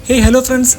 Hey hello friends,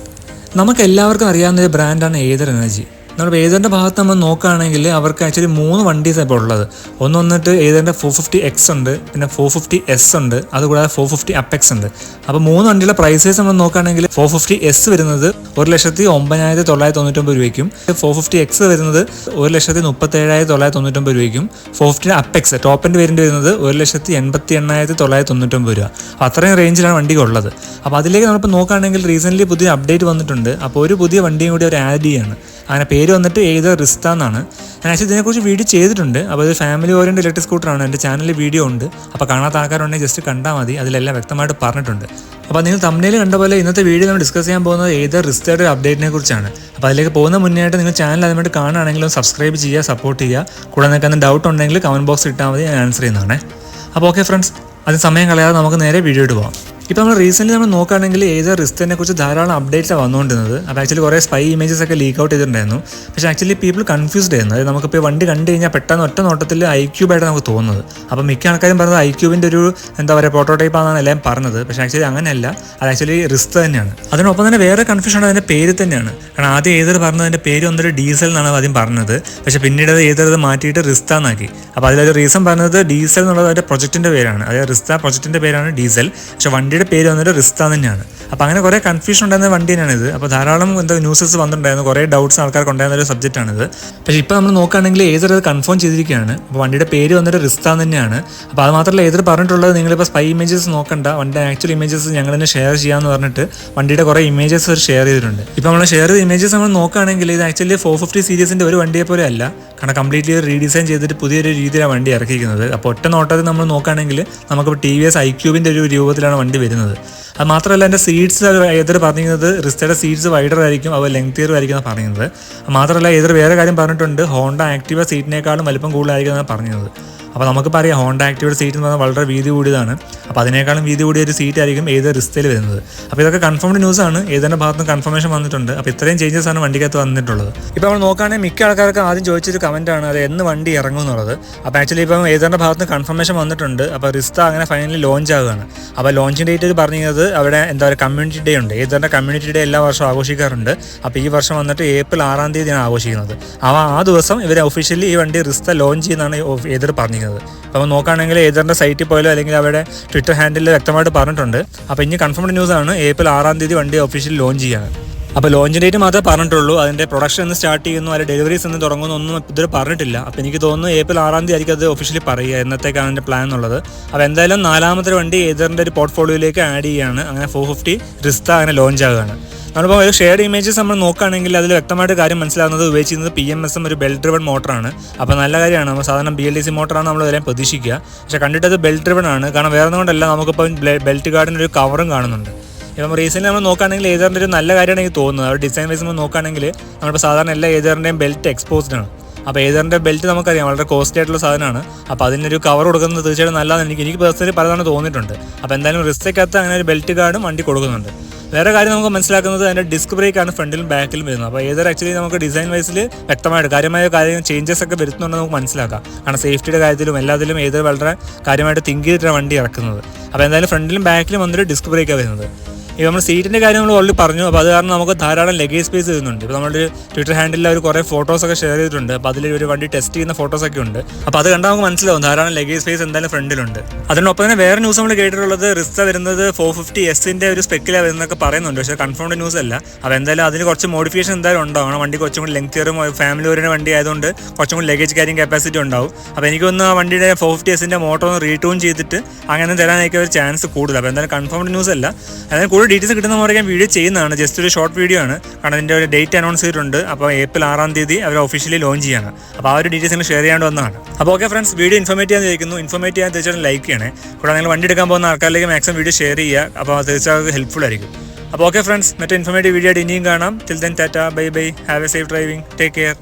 നമുക്ക് എല്ലാവർക്കും അറിയാവുന്ന ഒരു ബ്രാൻഡാണ് ഏതർ എനർജി. നമ്മൾ ഏതറിൻ്റെ ഭാഗത്ത് നമ്മൾ നോക്കുകയാണെങ്കിൽ അവർക്ക് ആക്ച്വലി 3 വണ്ടീസ് ഇപ്പോൾ ഉള്ളത്. ഒന്ന് വന്നിട്ട് ഏതറിൻ്റെ 450X ഉണ്ട്, പിന്നെ 450S ഉണ്ട്, അതുകൂടാതെ 450 അപ്പെക്സ് ഉണ്ട്. അപ്പോൾ 3 വണ്ടിയുടെ പ്രൈസസ് നമ്മൾ നോക്കുകയാണെങ്കിൽ 450S വരുന്നത് 1,09,999 രൂപയ്ക്കും, 450X വരുന്നത് 1,37,999 രൂപയ്ക്കും, 450 അപ്പെക്സ് ടോപ്പ് എൻഡ് വേരിയൻ്റ് വരുന്നത് 1,88,999 രൂപ. അപ്പോൾ അത്രയും റേഞ്ചിലാണ് വണ്ടികൾ ഉള്ളത്. അപ്പോൾ അതിലേക്ക് നമ്മളിപ്പോൾ നോക്കുകയാണെങ്കിൽ റീസെൻ്റ്ലി പുതിയ അപ്ഡേറ്റ് വന്നിട്ടുണ്ട്. അപ്പോൾ ഒരു പുതിയ വണ്ടിയും കൂടി അവർ ആഡ് ചെയ്യാണ്. അങ്ങനെ പേര് വന്നിട്ട് ഏതർ റിസ്റ്റ എന്നാണ്. ഞാൻ ആക്ച്വലി ഇതിനെക്കുറിച്ച് വീഡിയോ ചെയ്തിട്ടുണ്ട്. അപ്പോൾ ഇത് ഫാമിലി ഓറിയൻറ്റഡ് ഇലക്ട്രിക് സ്കൂട്ടറാണ്. എൻ്റെ ചാനലിൽ വീഡിയോ ഉണ്ട്. അപ്പോൾ കാണാത്ത ആൾക്കാരുണ്ടെങ്കിൽ ജസ്റ്റ് കണ്ടാൽ മതി, അതിലെല്ലാം വ്യക്തമായിട്ട് പറഞ്ഞിട്ടുണ്ട്. അപ്പോൾ നിങ്ങൾ തമ്മിൽ കണ്ട പോലെ ഇന്നത്തെ വീഡിയോ നമ്മൾ ഡിസ്കസ് ചെയ്യാൻ പോകുന്നത് ഏതർ റിസ്റ്റയുടെ ഒരു അപ്ഡേറ്റിനെ കുറിച്ചാണ്. അപ്പോൾ അതിലേക്ക് പോകുന്ന മുന്നേ ആയിട്ട് നിങ്ങൾ ചാനൽ അതിനായിട്ട് കാണുകയാണെങ്കിലും സബ്സ്ക്രൈബ് ചെയ്യുക, സപ്പോർട്ട് ചെയ്യുക. കൂടെ നിങ്ങൾക്ക് ഡൗട്ട് ഉണ്ടെങ്കിൽ കമൻറ്റ് ബോക്സ് ഇട്ടാൽ മതി, ഞാൻ ആൻസർ ചെയ്യുന്നതാണ്. അപ്പോൾ ഓക്കെ ഫ്രണ്ട്സ്, അതിന് സമയം കളയാതെ നമുക്ക് നേരെ വീഡിയോയിട്ട് പോകാം. ഇപ്പോൾ നമ്മൾ റീസെൻ്റ് നമ്മൾ നോക്കുകയാണെങ്കിൽ ഏതർ റിസ്റ്റനെ കുറിച്ച് ധാരാളം അപ്ഡേറ്റ്സാണ് വന്നുകൊണ്ടിരുന്നത്. അപ്പോൾ ആക്ച്വലി കുറേ സ്പൈ ഇമേജസ് ഒക്കെ ലീക്ക് ഔട്ട് ചെയ്തിട്ടുണ്ടായിരുന്നു. പക്ഷേ ആക്ച്വലി പീപ്പിൾ കൺഫ്യൂസ്ഡ് ആയിരുന്നു. അതായത് നമുക്കിപ്പോൾ വണ്ടി കണ്ടു കഴിഞ്ഞാൽ പെട്ടെന്ന് ഒറ്റ നോട്ടത്തിൽ ഐക്യൂബായിട്ട് നമുക്ക് തോന്നുന്നത്. അപ്പോൾ മിക്ക ആൾക്കാരും പറഞ്ഞത് ഐക്യൂബിൻ്റെ ഒരു പ്രോട്ടോടൈപ്പ് ആണെന്നാണ് എല്ലാം പറഞ്ഞത്. പക്ഷേ ആക്ച്വലി അങ്ങനെയല്ല, അത് ആക്ച്വലി റിസ്ത തന്നെയാണ്. അതിനൊപ്പം തന്നെ വേറെ കൺഫ്യൂഷൻ അതിൻ്റെ പേര് തന്നെയാണ്. കാരണം ആദ്യം ഏതർ പറഞ്ഞതിൻ്റെ പേര് വന്നിട്ട് ഡീസൽ എന്നാണ് ആദ്യം പറഞ്ഞത്. പക്ഷേ പിന്നീട് അത് ഏതർ മാറ്റിയിട്ട് റിസ്ത എന്നാക്കി. അപ്പോൾ അതിലൊരു റീസൺ പറഞ്ഞത് ഡീസൽ എന്നുള്ളത് അതിൻ്റെ പ്രൊജക്റ്റിൻ്റെ പേരാണ്. അതായത് റിസ്ത പ്രൊജക്റ്റിൻ്റെ പേരാണ് ഡീസൽ, പക്ഷേ വണ്ടിയുടെ പേര് വന്നിട്ട് റിസ്ത തന്നെയാണ്. അപ്പോൾ അങ്ങനെ കുറേ കൺഫ്യൂഷൻ ഉണ്ടായിരുന്ന വണ്ടി തന്നെയാണിത്. അപ്പോൾ ധാരാളം ന്യൂസസ് വന്നിട്ടുണ്ടായിരുന്നു, കുറേ ഡൗട്ട്സ് ആൾക്കാർക്ക് ഉണ്ടായിരുന്ന ഒരു സബ്ജക്റ്റാണിത്. പക്ഷേ ഇപ്പോൾ നമ്മൾ നോക്കുകയാണെങ്കിൽ ഏതർ അത് കൺഫേം ചെയ്തിരിക്കുകയാണ്. അപ്പോൾ വണ്ടിയുടെ പേര് വന്നിട്ട് റിസ്ത തന്നെയാണ്. അപ്പോൾ അത് മാത്രമല്ല ഏതർ പറഞ്ഞിട്ടുള്ളത് നിങ്ങളിപ്പോൾ സ്പൈ ഇമേജസ് നോക്കണ്ട, വണ്ടിയുടെ ആക്ച്വൽ ഇമേജസ് ഞങ്ങൾ തന്നെ ഷെയർ ചെയ്യാമെന്ന് പറഞ്ഞിട്ട് വണ്ടിയുടെ കുറേ ഇമേജസ് അവർ ഷെയർ ചെയ്തിട്ടുണ്ട്. ഇപ്പോൾ നമ്മൾ ഷെയർ ചെയ്ത ഇമേജസ് നമ്മൾ നോക്കുകയാണെങ്കിൽ ഇത് ആക്ച്വലി 450 സീരീസിൻ്റെ ഒരു വണ്ടിയെ പോലെ അല്ല. കാരണം കംപ്ലീറ്റ്ലി റീഡിസൈൻ ചെയ്തിട്ട് പുതിയൊരു രീതിയിലാണ് വണ്ടി ഇറക്കിയിരിക്കുന്നത്. അപ്പോൾ ഒറ്റ നോട്ടത്തിൽ നമ്മൾ നോക്കുകയാണെങ്കിൽ നമുക്കിപ്പോൾ TVS iQube ഒരു രൂപത്തിലാണ് വണ്ടി വരുന്നത്. അത് മാത്രമല്ല എൻ്റെ സീറ്റ്സ് ഏതർ പറഞ്ഞിരുന്നത് റിസ്റ്റയുടെ സീറ്റ്സ് വൈഡർ ആയിരിക്കും, അത് ലെങ്തിയർ ആയിരിക്കും എന്നാണ് പറയുന്നത്. മാത്രമല്ല ഏതർ വേറെ കാര്യം പറഞ്ഞിട്ടുണ്ട്, ഹോണ്ട ആക്ടിവ സീറ്റിനേക്കാളും വലിപ്പം കൂടുതലായിരിക്കും എന്നാണ് പറഞ്ഞത്. അപ്പോൾ നമുക്കിപ്പോൾ അറിയാം ഹോണ്ട ആക്ടിവയുടെ സീറ്റ് എന്ന് പറഞ്ഞാൽ വളരെ വീതി കൂടിയതാണ്. അപ്പോൾ അതിനേക്കാളും വീതി കൂടിയ ഒരു സീറ്റ് ആയിരിക്കും ഏതർ റിസ്റ്റയിൽ വരുന്നത്. അപ്പോൾ ഇതൊക്കെ കൺഫേംഡ് ന്യൂസാണ്, ഏതറിൻ്റെ ഭാഗത്ത് നിന്ന് കൺഫർമേഷൻ വന്നിട്ടുണ്ട്. അപ്പോൾ ഇത്രയും ചേഞ്ചസ് ആണ് വണ്ടിക്കകത്ത് വന്നിട്ടുള്ളത്. ഇപ്പോൾ നമ്മൾ നോക്കുകയാണെങ്കിൽ മിക്ക ആൾക്കാർക്ക് ആദ്യം ചോദിച്ചൊരു കമൻറ്റാണ് അത് എന്ന് വണ്ടി ഇറങ്ങും എന്നുള്ളത്. അപ്പോൾ ആക്ച്വലി ഇപ്പം ഏതറിൻ്റെ ഭാഗത്ത് നിന്ന് കൺഫർമേഷൻ വന്നിട്ടുണ്ട്. അപ്പോൾ റിസ്ത അങ്ങനെ ഫൈനലി ലോഞ്ച് ആവുകയാണ്. അപ്പോൾ ലോഞ്ചിങ് ഡേറ്റ് പറഞ്ഞത് അവിടെ കമ്മ്യൂണിറ്റി ഡേ ഉണ്ട്. ഏതറിൻ്റെ കമ്മ്യൂണിറ്റി ഡേ എല്ലാ വർഷവും ആഘോഷിക്കാറുണ്ട്. അപ്പോൾ ഈ വർഷം വന്നിട്ട് April 6-ാം തീയതിയാണ് ആഘോഷിക്കുന്നത്. ആ ദിവസം ഇവർ ഒഫീഷ്യലി ഈ വണ്ടി റിസ്ത ലോഞ്ച് ചെയ്യുന്നതാണ് ഏതർ പറഞ്ഞിരിക്കുന്നത്. അപ്പോൾ നോക്കുകയാണെങ്കിൽ ഏതറിൻ്റെ സൈറ്റിൽ പോയാലോ അല്ലെങ്കിൽ അവരുടെ ട്വിറ്റർ ഹാൻഡിൽ വ്യക്തമായിട്ട് പറഞ്ഞിട്ടുണ്ട്. അപ്പോൾ ഇനി കൺഫേംഡ് ന്യൂസാണ് April 6-ാം തീയതി വണ്ടി ഒഫീഷ്യലി ലോഞ്ച് ചെയ്യാണ്. അപ്പോൾ ലോഞ്ച് ഡേറ്റ് മാത്രമേ പറഞ്ഞിട്ടുള്ളൂ. അതിൻ്റെ പ്രൊഡക്ഷൻ എന്ന് സ്റ്റാർട്ട് ചെയ്യുന്നു, അല്ലെങ്കിൽ ഡെലിവറീസ് എന്ന് തുടങ്ങുന്നൊന്നും ഇതുവരെ പറഞ്ഞിട്ടില്ല. അപ്പോൾ എനിക്ക് തോന്നുന്നു April 6-ാം തീയതി ആയിരിക്കും അത് ഒഫീഷ്യലി പറയുക എന്നത്തേക്കാണ് എൻ്റെ പ്ലാൻ എന്നുള്ളത്. അപ്പോൾ എന്തായാലും 4-ാമത്തെ വണ്ടി ഏതറിൻ്റെ ഒരു പോർട്ട്ഫോളിയോയിലേക്ക് ആഡ് ചെയ്യുകയാണ്. അങ്ങനെ 450 റിസ്ത അങ്ങനെ ലോഞ്ച് ആവുകയാണ്. നമ്മളിപ്പോൾ ഒരു ഷെയർഡ് ഇമേജസ് നമ്മൾ നോക്കുകയാണെങ്കിൽ അതിൽ വ്യക്തമായിട്ട് കാര്യം മനസ്സിലാകുന്നത് ഉപയോഗിച്ചിരുന്നത് PMSM ഒരു ബെൽറ്റ് ഡ്രിവൺ മോട്ടറാണ്. അപ്പോൾ നല്ല കാര്യമാണ്. നമ്മൾ സാധാരണ BLDC മോട്ടറാണ് നമ്മൾ ഇതിനെ പ്രതീക്ഷിക്കുക. പക്ഷേ കണ്ടിട്ട് അത് ബെൽറ്റ് ഡ്രിവൺ ആണ്. കാരണം വേറെ ഒന്നുകൊണ്ടല്ല, നമുക്കിപ്പോൾ ബെൽറ്റ് ഗാർഡിൻ്റെ ഒരു കവറും കാണുന്നുണ്ട്. ഇപ്പം റീസെൻ്റ് നമ്മൾ നോക്കുകയാണെങ്കിൽ ഏതറിൻ്റെ ഒരു നല്ല കാര്യമാണ് എനിക്ക് തോന്നുന്നത്. അവർ ഡിസൈൻ വൈസ് നമ്മൾ നോക്കുകയാണെങ്കിൽ നമ്മളിപ്പോൾ സാധാരണ എല്ലാ ഏതറിൻ്റെയും ബെൽറ്റ് എക്സ്പോസ്ഡ് ആണ്. അപ്പോൾ ഏതറിൻ്റെ ബെൽറ്റ് നമുക്കറിയാം വളരെ കോസ്റ്റ്ലി ആയിട്ടുള്ള സാധനമാണ്. അപ്പോൾ അതിനൊരു കവർ കൊടുക്കുന്നത് തീർച്ചയായിട്ടും നല്ലതാണ് എനിക്ക് പേഴ്സണലി പലതാണ് തോന്നിയിട്ടുണ്ട്. അപ്പോൾ എന്തായാലും റിസ്തയ്ക്കകത്ത് അങ്ങനെ ഒരു ബെൽറ്റ് ഗാർഡും വണ്ടി കൊടുക്കുന്നുണ്ട്. വേറെ കാര്യം നമുക്ക് മനസ്സിലാക്കുന്നത് അതിൻ്റെ ഡിസ്ക് ബ്രേക്കാണ് ഫ്രണ്ടിലും ബാക്കിലും വരുന്നത്. അപ്പോൾ ഏതർ ആക്ച്വലി നമുക്ക് ഡിസൈൻ വൈസിൽ വ്യക്തമായിട്ട് കാര്യമായ ചേഞ്ചസ് ഒക്കെ വരുത്തുന്നുണ്ടെന്ന് നമുക്ക് മനസ്സിലാക്കാം. കാരണം സേഫ്റ്റിയുടെ കാര്യത്തിലും എല്ലാത്തിലും ഏതർ വളരെ കാര്യമായിട്ട് തിങ്ക് ചെയ്തിട്ടാണ് വണ്ടി ഇറക്കുന്നത്. അപ്പോൾ എന്തായാലും ഫ്രണ്ടിലും ബാക്കിലും വന്നിട്ട് ഡിസ്ക് ബ്രേക്കാണ് വരുന്നത്. ഇപ്പോൾ നമ്മൾ സീറ്റിൻ്റെ കാര്യം നമ്മൾ ഓൾറെഡി പറഞ്ഞു. അപ്പോൾ അത് കാരണം നമുക്ക് ധാരാളം ലഗേജ് സ്പേസ് വരുന്നുണ്ട്. ഇപ്പോൾ നമ്മുടെ ട്വിറ്റർ ഹാൻഡിൽ അവർ കുറേ ഫോട്ടോസൊക്കെ ഷെയർ ചെയ്തിട്ടുണ്ട്. അപ്പോൾ അതിൽ ഒരു വണ്ടി ടെസ്റ്റ് ചെയ്യുന്ന ഫോട്ടോസൊക്കെ ഉണ്ട്. അപ്പോൾ അത് കണ്ടാൽ നമുക്ക് മനസ്സിലാവും ധാരാളം ലഗേജ് സ്പേസ് എന്തായാലും ഫ്രണ്ടിലുണ്ട്. അതിനൊപ്പം തന്നെ വേറെ ന്യൂസ് നമ്മൾ കേട്ടിട്ടുള്ളത് റിസ്ത വരുന്നത് 450S ഒരു സ്പെക്കിലാണ് വരുന്നതൊക്കെ പറയുന്നുണ്ട്. പക്ഷേ കൺഫേംഡ് ന്യൂസ് അല്ല. അപ്പോൾ എന്തായാലും അതിന് കുറച്ച് മോഡിഫിക്കേഷൻ എന്തായാലും ഉണ്ടാവും. വണ്ടി കുറച്ചും കൂടി ലെങ്തിയറും ഫാമിലി ഓറിയൻറ്റഡ് വണ്ടി ആയതുകൊണ്ട് കുറച്ചും കൂടി ലഗേജ് ക്യാരിങ് കപ്പാസിറ്റി ഉണ്ടാവും. അപ്പോൾ എനിക്കൊന്ന് ആ വണ്ടിയുടെ 450S മോട്ടർ ഒന്ന് റീട്യൂൺ ചെയ്തിട്ട് അങ്ങനെ തരാനൊക്കെ ഒരു ചാൻസ് കൂടുതൽ. അപ്പോൾ എന്തായാലും കൺഫേംഡ് ന്യൂസ് അല്ല. അതായത് കൂടുതൽ ഡീറ്റെയിൽസ് കിട്ടുന്ന പോലെ വീഡിയോ ചെയ്യുന്നതാണ്. ജസ്റ്റ് ഒരു ഷോർട്ട് വീഡിയോ ആണ്. കാരണം അതിൻ്റെ ഒരു ഡേറ്റ് അനൗൺസ് ചെയ്തിട്ടുണ്ട്. അപ്പോൾ April 6-ാം തീയതി അവർ ഒഫീഷ്യലി ലോഞ്ച് ചെയ്യാണ്. അപ്പോൾ ആ ഒരു ഡീറ്റെയിൽസ് ഷെയർ ചെയ്യാണ്ട് വന്നതാണ്. അപ്പോൾ ഓക്കെ ഫ്രണ്ട്സ്, വീഡിയോ ഇൻഫോർമേറ്റ് ചെയ്യാൻ ചോദിക്കുന്നു. ഇൻഫോർമേറ്റ് ചെയ്യാൻ തീർച്ചയായിട്ടും ലൈക്ക് ചെയ്യണേ. കൂടാതെ നിങ്ങൾ വണ്ടി എടുക്കാൻ പോകുന്ന ആൾക്കാരിലേക്ക് മാക്സിമം വീഡിയോ ഷെയർ ചെയ്യുക. അപ്പോൾ തീർച്ചയായും ഹെൽപ്ഫുൾ ആയിരിക്കും. അപ്പോൾ ഓക്കെ ഫ്രണ്ട്സ്, മറ്റേ ഇൻഫോർമേറ്റീവ് വീഡിയോ ആയിട്ട് ഇനിയും കാണാം. Till then Tata, bye bye, have A safe driving, take care.